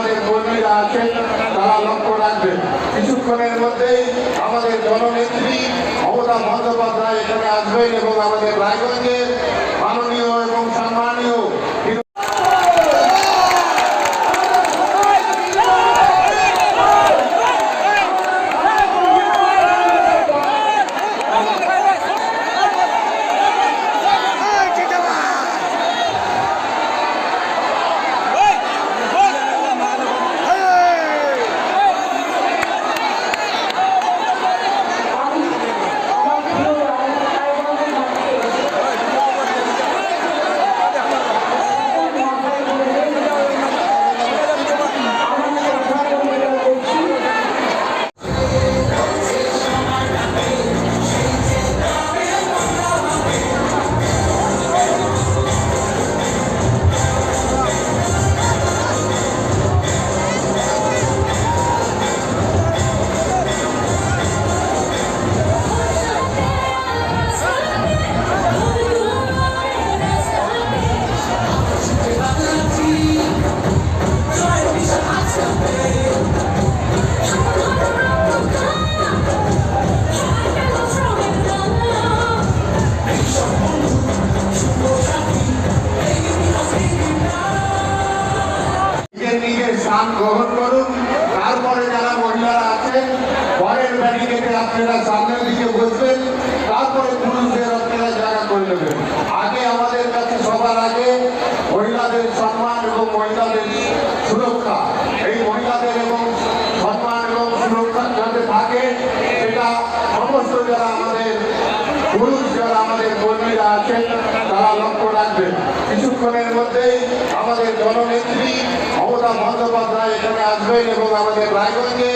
আমাদের কর্মীরা আছেন তারা লক্ষ্য রাখবেন। কিছুক্ষণের মধ্যেই আমাদের জননেত্রী মমতা বন্দ্যোপাধ্যায় এখানে আসবেন এবং আমাদের রায়গঞ্জের মাননীয় এবং সম্মানীয় স্থান গ্রহণ করুন। তারপরে যারা মহিলারা আছেন পরের ব্যারিকেডে আপনারা সামনের দিকে বসবেন, তারপরে পুরুষদের আপনারা জায়গা করে নেবেন। আগে আমাদের কাছে সবার আগে মহিলাদের সম্মান এবং মহিলাদের সুরক্ষা, এই মহিলাদের এবং সম্মান এবং সুরক্ষা যাতে থাকে সেটা সমস্ত যারা আমাদের পুরুষ যারা আমাদের কর্মীরা আছেন তারা লক্ষ্য রাখবেন। কিছুক্ষণের মধ্যেই আমাদের জননেত্রী মমতা বন্দ্যোপাধ্যায় এখানে আসবেন এবং আমাদের রায়গঞ্জে